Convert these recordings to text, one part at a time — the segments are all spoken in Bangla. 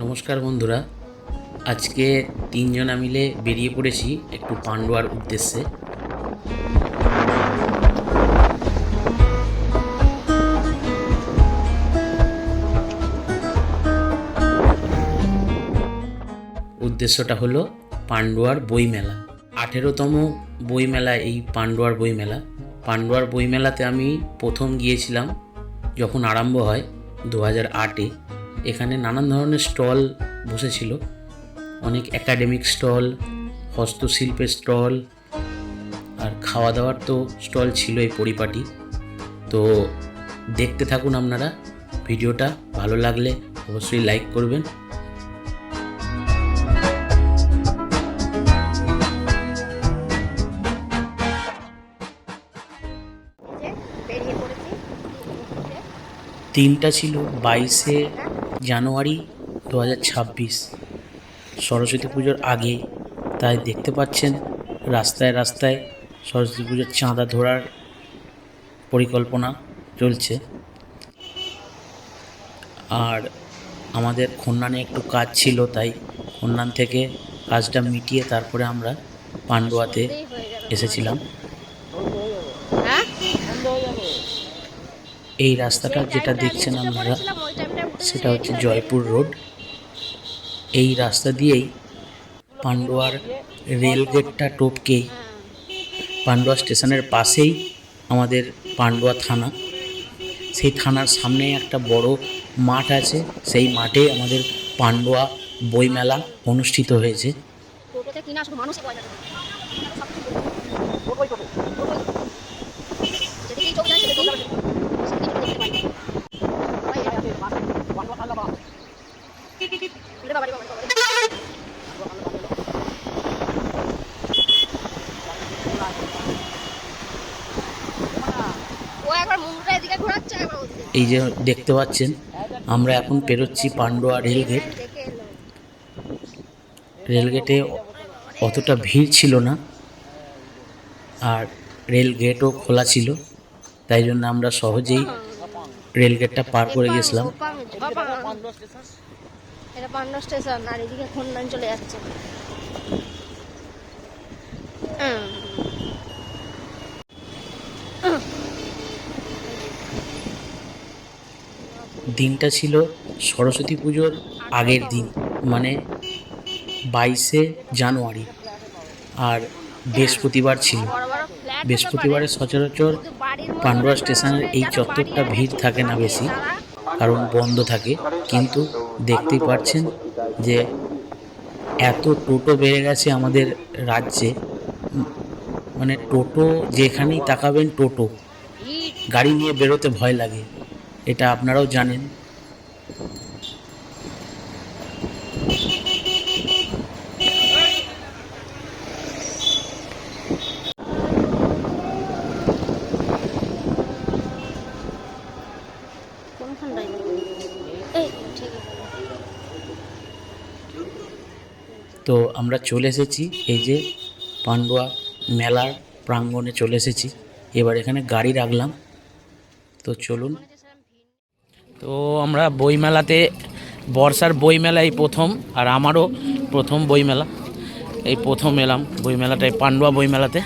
নমস্কার বন্ধুরা, আজকে তিনজনা মিলে বেরিয়ে পড়েছি একটু পান্ডুয়ার উদ্দেশ্যে। উদ্দেশ্যটা হলো পান্ডুয়ার বইমেলা, 18তম বইমেলা। এই পান্ডুয়ার বইমেলা, পান্ডুয়ার বইমেলাতে আমি প্রথম গিয়েছিলাম যখন আরম্ভ হয় 2008-এ। এখানে নানান ধরনের স্টল বসেছিল, অনেক একাডেমিক স্টল, হস্তশিল্পের স্টল, আর খাওয়া দাওয়ার তো স্টল ছিলই পরিপাটি। তো দেখতে থাকুন আপনারা ভিডিওটা, ভালো লাগলে অবশ্যই লাইক করবেন। দিনটা ছিল 22শে জানুয়ারি 2026, সরস্বতী পুজোর আগে। তাই দেখতে পাচ্ছেন রাস্তায় রাস্তায় সরস্বতী পুজোর চাঁদা ধরার পরিকল্পনা চলছে। আর আমাদের খন্নানে একটু কাজ ছিল, তাই খন্নান থেকে কাজটা মিটিয়ে তারপরে আমরা পান্ডুয়াতে এসেছিলাম। এই রাস্তাটা যেটা দেখছেন আপনারা, সেটা হচ্ছে জয়পুর রোড। এই রাস্তা দিয়েই পান্ডুয়ার রেলগেটটা টপকেই পান্ডুয়া স্টেশনের পাশেই আমাদের পান্ডুয়া থানা। সেই থানার সামনে একটা বড় মাঠ আছে, সেই মাঠে আমাদের পান্ডুয়া বইমেলা অনুষ্ঠিত হয়েছে। এই যে দেখতে পাচ্ছেন, আমরা এখন পেরোচ্ছি পান্ডুয়া রেলগেট। রেলগেটে অতটা ভিড় ছিল না, আর রেলগেটও খোলা ছিল, তাই জন্য আমরা সহজেই রেলগেটটা পার করে গেছিলাম। এটা পান্ডুয়া স্টেশন, আর এদিকে খন্নান চলে যাচ্ছে। দিনটা ছিল সরস্বতী পুজোর আগের দিন, মানে 22শে জানুয়ারি, আর বৃহস্পতিবার ছিল। বৃহস্পতিবারে সচরাচর পান্ডুয়া স্টেশনের এই চত্বরটা ভিড় থাকে না বেশি, কারণ বন্ধ থাকে। কিন্তু দেখতেই পাচ্ছেন যে এত টোটো বেড়ে গেছে আমাদের রাজ্যে, মানে টোটো যেখানেই তাকাবেন টোটো, গাড়ি নিয়ে বেরোতে ভয় লাগে, এটা আপনারাও জানেন। তো আমরা চলে এসেছি, এই যে পান্ডুয়া মেলার প্রাঙ্গণে চলে এসেছি। এবার এখানে গাড়ি রাখলাম, তো চলুন। তো আমরা বইমেলাতে, বর্ষার বইমেলা এই প্রথম, আর আমারও প্রথম বইমেলা, এই প্রথম এলাম বইমেলাটায়, পান্ডুয়া বইমেলাতে।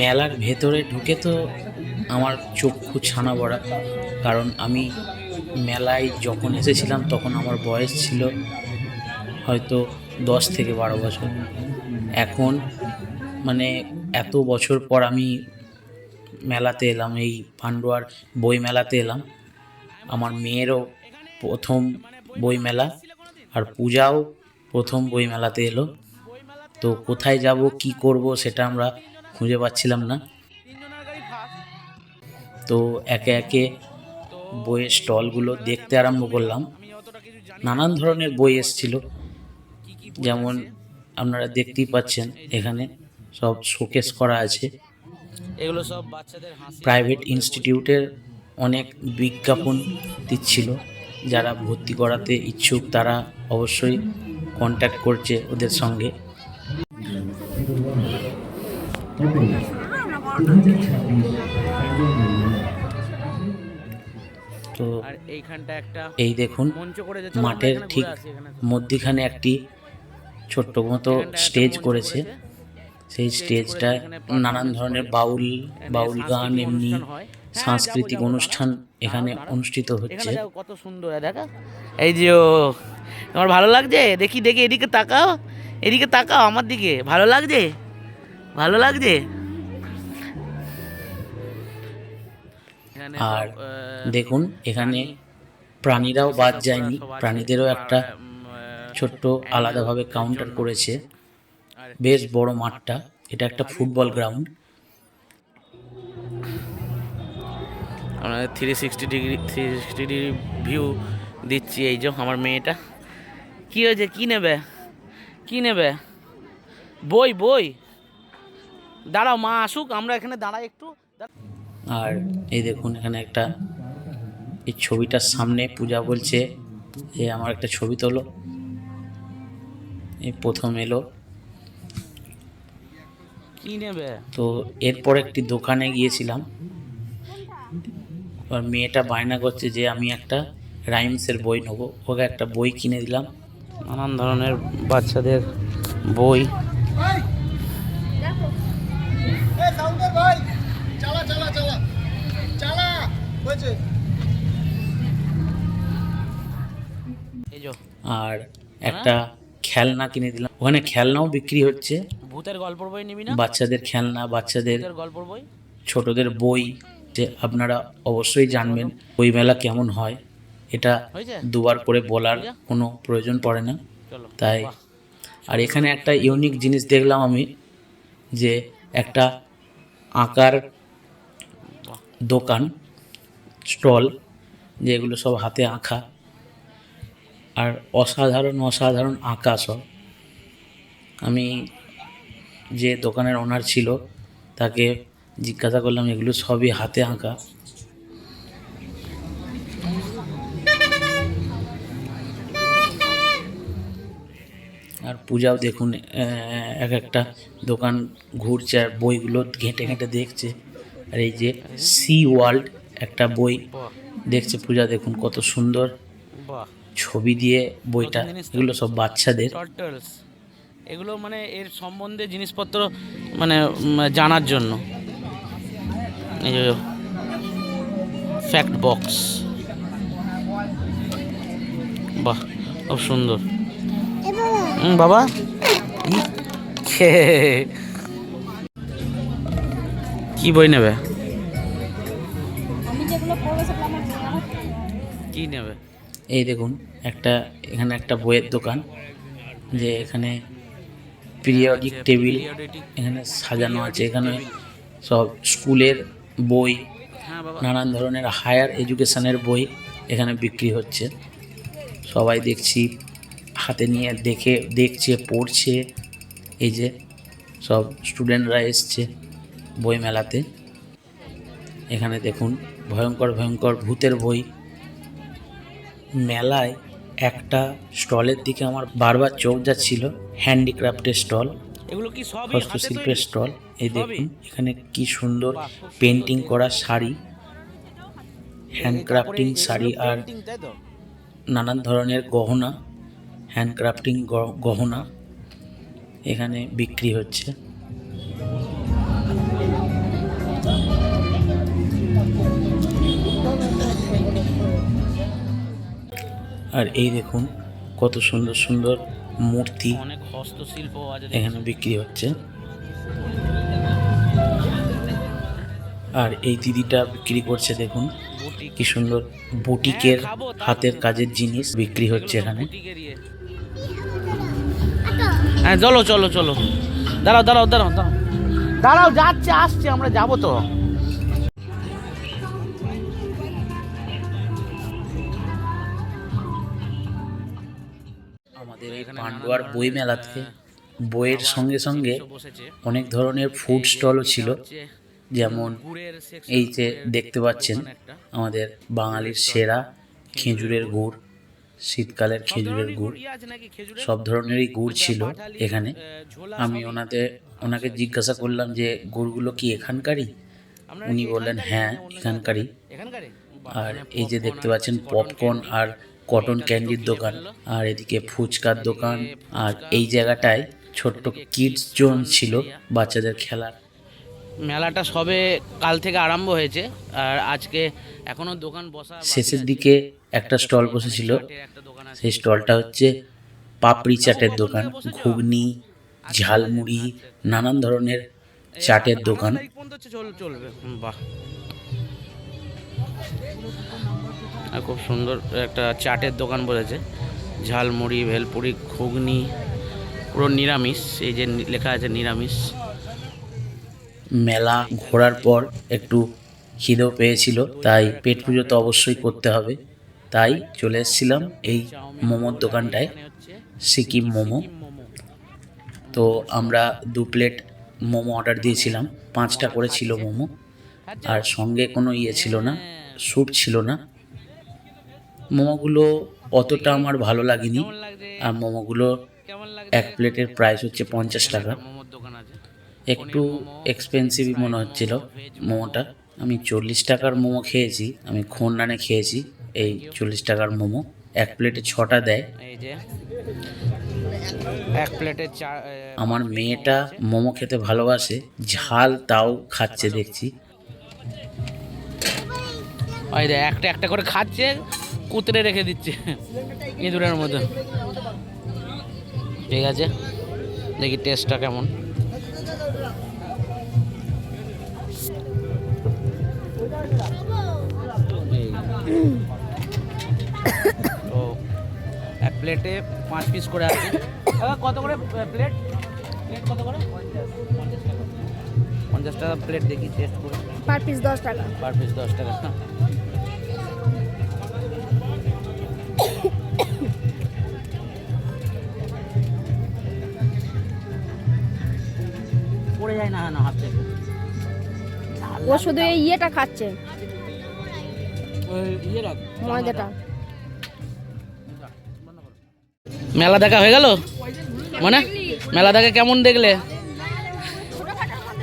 মেলার ভেতরে ঢুকে তো আমার চক্ষু ছানা বড়া, কারণ আমি মেলায় যখন এসেছিলাম তখন আমার বয়স ছিল হয়তো 10 থেকে 12 বছর। এখন মানে এত বছর পর আমি মেলাতে এলাম, এই পান্ডুয়ার বই মেলাতে এলাম। আমার মেয়েরও প্রথম বই মেলা, আর পূজাও প্রথম বই মেলাতে এলো। তো কোথায় যাব, কি করব, সেটা আমরা খুঁজে পাচ্ছিলাম না। তো একে একে বইয়ের স্টলগুলো দেখতে আরম্ভ করলাম। নানান ধরনের বই এসেছিল, যেমন আপনারা দেখতেই পাচ্ছেন এখানে সব শোকেস করা আছে। এগুলো সব বাচ্চাদের প্রাইভেট ইনস্টিটিউটের অনেক বিজ্ঞাপন দিচ্ছিল। যারা ভর্তি করাতে ইচ্ছুক তারা অবশ্যই কন্ট্যাক্ট করছে ওদের সঙ্গে। তো আর এইখানটা একটা এই দেখুন মঞ্চ করে মাঠের ঠিক মধ্যিখানে একটি ছোট্ট মতো স্টেজ করেছে। সেই স্টেজটায় নানান ধরনের বাউল গান, এমনি সাংস্কৃতিক অনুষ্ঠান এখানে অনুষ্ঠিত হচ্ছে। কত সুন্দর দেখা, এই যে তোমার ভালো লাগছে? দেখি দেখি, এদিকে তাকাও, এদিকে তাকাও আমার দিকে। ভালো লাগছে? ভালো লাগছে? আর দেখুন এখানে প্রাণীরাও বাদ যায়নি, প্রাণীদেরও একটা ছোট্ট আলাদাভাবে কাউন্টার করেছে। বেশ বড় মাঠটা, এটা একটা ফুটবল গ্রাউন্ড। আমরা 360 ডিগ্রি ভিউ দিচ্ছি। এই যে আমার মেয়েটা, কি হয়েছে, কি নেবে, কি নেবে? বই বই, দাঁড়াও মা আসুক, আমরা এখানে দাঁড়াই একটু। আর এই দেখুন এখানে একটা, এই ছবিটার সামনে পূজা বলছে যে আমার একটা ছবি তোলো। এই প্রথম এলো। কি নেবে? তো এরপর একটি দোকানে গিয়েছিলাম। এবার মেয়েটা বায়না করছে যে আমি একটা রাইমসের বই নেবো, ওকে একটা বই কিনে দিলাম। নানান ধরনের বাচ্চাদের বই। আর একটা খেলনা কিনে দিলাম। ওখানে খেলনাও বিক্রি হচ্ছে, ভূতের গল্পের বই নিবি না? বাচ্চাদের খেলনা, বাচ্চাদের গল্পের বই, ছোটদের বই। যে আপনারা অবশ্যই জানবেন বই মেলা কেমন হয়, এটা দুবার করে বলার কোনো প্রয়োজন পড়ে না। তাই আর এখানে একটা ইউনিক জিনিস দেখলাম আমি, যে একটা আঁকার দোকান, স্টল, যেগুলো সব হাতে আঁকা আর অসাধারণ অসাধারণ আঁকা সব। আমি যে দোকানের ওনার ছিল তাকে জিজ্ঞাসা করলাম এগুলো সবই হাতে আঁকা। আর পূজাও দেখুন এক একটা দোকান ঘুরছে আর বইগুলো ঘেঁটে ঘেঁটে দেখছে। আর এই যে সি ওয়ার্ল্ড একটা বই দেখছে পূজা, দেখুন কত সুন্দর ছবি দিয়ে বইটা। এগুলো সব বাচ্চাদের। এগুলো মানে এর সম্বন্ধে জিনিসপত্র মানে জানার জন্য। এই যে ফ্যাক্ট বক্স, বাহ খুব সুন্দর। বাবা কি বই নেবে, কি নেবে? এই দেখুন একটা, এখানে একটা বইয়ের দোকান, যে এখানে পিরিয়ডিক টেবিল এখানে সাজানো আছে। এখানে সব স্কুলের বই, নানান ধরনের হায়ার এডুকেশনের বই এখানে বিক্রি হচ্ছে। সবাই দেখছি হাতে নিয়ে দেখছে, পড়ছে। এই যে সব স্টুডেন্টরা এসছে বই মেলাতে। এখানে দেখুন ভয়ঙ্কর ভয়ঙ্কর ভূতের বই। মেলায় একটা স্টলের দিকে আমার বারবার চোখ যাচ্ছিল, হ্যান্ডিক্রাফটের স্টল, এগুলো কি সব হস্তশিল্পের স্টল। এই দেখুন এখানে কি সুন্দর পেন্টিং করা শাড়ি, হ্যান্ডক্রাফটিং শাড়ি আর নানান ধরনের গহনা, হ্যান্ডক্রাফটিং গহনা এখানে বিক্রি হচ্ছে। আর এই দেখুন কত সুন্দর সুন্দর মূর্তি অনেক হস্তশিল্প এখানে বিক্রি হচ্ছে। আর এই দিদিটা বিক্রি করছে, দেখুন কি সুন্দর বুটিকের হাতের কাজের জিনিস বিক্রি হচ্ছে এখানে। হ্যাঁ চলো চলো চলো, দাঁড়াও দাঁড়াও দাঁড়াও দাঁড়াও দাঁড়াও, যাচ্ছে আসছে, আমরা যাবো তো। আমাদের এই পান্ডুয়ার বই মেলাতে বইয়ের সঙ্গে সঙ্গে অনেক ধরনের ফুড স্টলও ছিল, যেমন এই যে দেখতে পাচ্ছেন আমাদের বাঙালির সেরা খেজুরের গুড়, শীতকালের খেজুরের গুড়, সব ধরনেরই গুড় ছিল এখানে। আমি ওনাকে জিজ্ঞাসা করলাম যে গুড়গুলো কি এখানকারই? উনি বললেন হ্যাঁ এখানকারই। আর এই যে দেখতে পাচ্ছেন পপকর্ন আর কটন ক্যান্ডির দোকান, আর এদিকে ফুচকার দোকান, আর এই জায়গাটায় ছোট্ট কিডস জোন ছিল বাচ্চাদের খেলার। মেলাটা সবে কাল থেকে আরম্ভ হয়েছে, আর আজকে এখনো দোকান বসা। শেষের দিকে একটা স্টল বসেছিল, সেই স্টলটা হচ্ছে পাপড়ি চাটের দোকান, ঘুগনি, ঝালমুড়ি, নানান ধরনের চাটের দোকান। চলবে, বাহ, আর খুব সুন্দর একটা চাটের দোকান বলেছে। ঝালমুড়ি, ভেলপুরি, ঘুগনি, পুরো নিরামিষ। এই যে লেখা আছে নিরামিষ। মেলা ঘোরার পর একটু খিদেও পেয়েছিল, তাই পেট পুজো তো অবশ্যই করতে হবে, তাই চলে এসেছিলাম এই মোমোর দোকানটায়, সিকিম মোমো। তো আমরা 2 প্লেট মোমো অর্ডার দিয়েছিলাম, 5টা করে ছিল মোমো, আর সঙ্গে কোনো ছিল না, স্যুপ ছিল না। মোমোগুলো অতটা আমার ভালো লাগেনি, আর মোমোগুলো 1 প্লেটের প্রাইস হচ্ছে 50 টাকা, একটু এক্সপেন্সিভই মনে হচ্ছিল মোমোটা। আমি 40 টাকার মোমো খেয়েছি, আমি খন্নানে খেয়েছি এই 40 টাকার মোমো। 1 প্লেটে 6টা দেয়। এই যে 1 প্লেটে 4। আমার মেয়েটা মোমো খেতে ভালোবাসে, ঝাল তাও খাচ্ছে দেখছি। ওই রে একটা একটা করে খাচ্ছে, কুতরে রেখে দিচ্ছে ইঁদুরের মতো। ঠিক আছে, দেখি টেস্টটা কেমন। তো 1 প্লেটে 5 পিস করে আছে। কত করে প্লেট? কত করে? 50 টাকা প্লেট। দেখি টেস্ট করে। পার পিস 10 টাকা। পার পিস 10 টাকা। পড়ে যায় না হাত থেকে। ও শুধু এই ইয়েটা খাচ্ছে, ময়দাটা। মেলা দেখা হয়ে গেল মানে? মেলা দেখা কেমন দেখলে?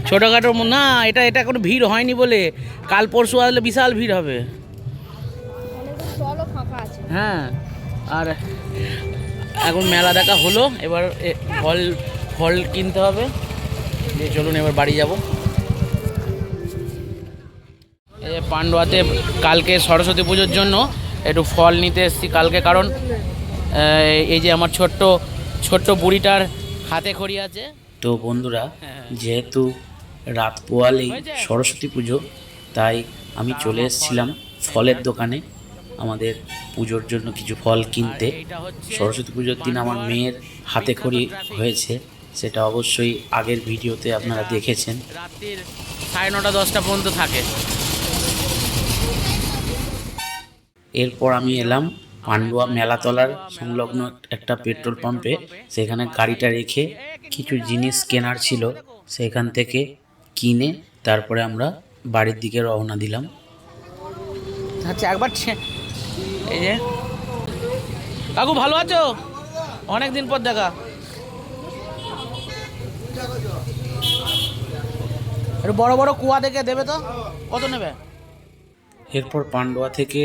ছোটোখাটো না, এটা কোনো ভিড় হয়নি বলে। কাল পরশু আসলে বিশাল ভিড় হবে। হ্যাঁ, আর এখন মেলা দেখা হলো, এবার ফল কিনতে হবে। দিয়ে চলুন এবার বাড়ি যাব। এই যে পান্ডুয়াতে কালকে সরস্বতী পুজোর জন্য একটু ফল নিতে এসেছি কালকে, কারণ এই যে আমার ছোট্ট বুড়িটার হাতে খড়ি আছে। তো বন্ধুরা, যেহেতু রাত পোয়ালেই সরস্বতী পুজো, তাই আমি চলে এসেছিলাম ফলের দোকানে আমাদের পুজোর জন্য কিছু ফল কিনতে। সরস্বতী পুজোর দিন আমার মেয়ের হাতে খড়ি হয়েছে, সেটা অবশ্যই আগের ভিডিওতে আপনারা দেখেছেন। রাত্রির 9:30 10টা পর্যন্ত থাকে। এরপর আমি এলাম পান্ডুয়া মেলাতলার সংলগ্ন একটা পেট্রোল পাম্পে। সেখানে গাড়িটা রেখে কিছু জিনিস কেনার ছিল, সেখান থেকে কিনে তারপরে আমরা বাড়ির দিকে রওনা দিলাম। আচ্ছা, একবার এই যে কাকু, ভালো আছো? অনেক দিন পর দেখা। একটু বড় বড় কুয়া দেখে দেবে তো। কত নেবে? এরপর পান্ডুয়া থেকে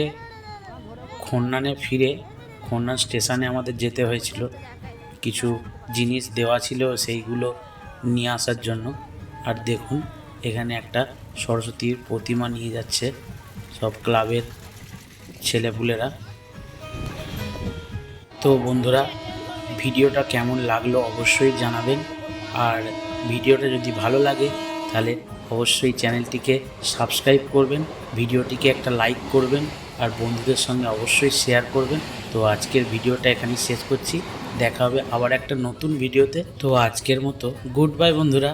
খন্নানে ফিরে খন্নান স্টেশনে আমাদের যেতে হয়েছিল, কিছু জিনিস দেওয়া ছিল সেইগুলো নিয়ে আসার জন্য। আর দেখুন এখানে একটা সরস্বতীর প্রতিমা নিয়ে যাচ্ছে সব ক্লাবের ছেলেপুলেরা। তো বন্ধুরা, ভিডিওটা কেমন লাগলো অবশ্যই জানাবেন, আর ভিডিওটা যদি ভালো লাগে তাহলে অবশ্যই চ্যানেলটিকে সাবস্ক্রাইব করবেন, ভিডিওটিকে একটা লাইক করবেন, আর বন্ধুদের সঙ্গে অবশ্যই শেয়ার করবেন। তো আজকের ভিডিওটা এখানেই শেষ করছি, দেখা হবে আবার একটা নতুন ভিডিওতে। তো আজকের মতো গুড বাই বন্ধুরা।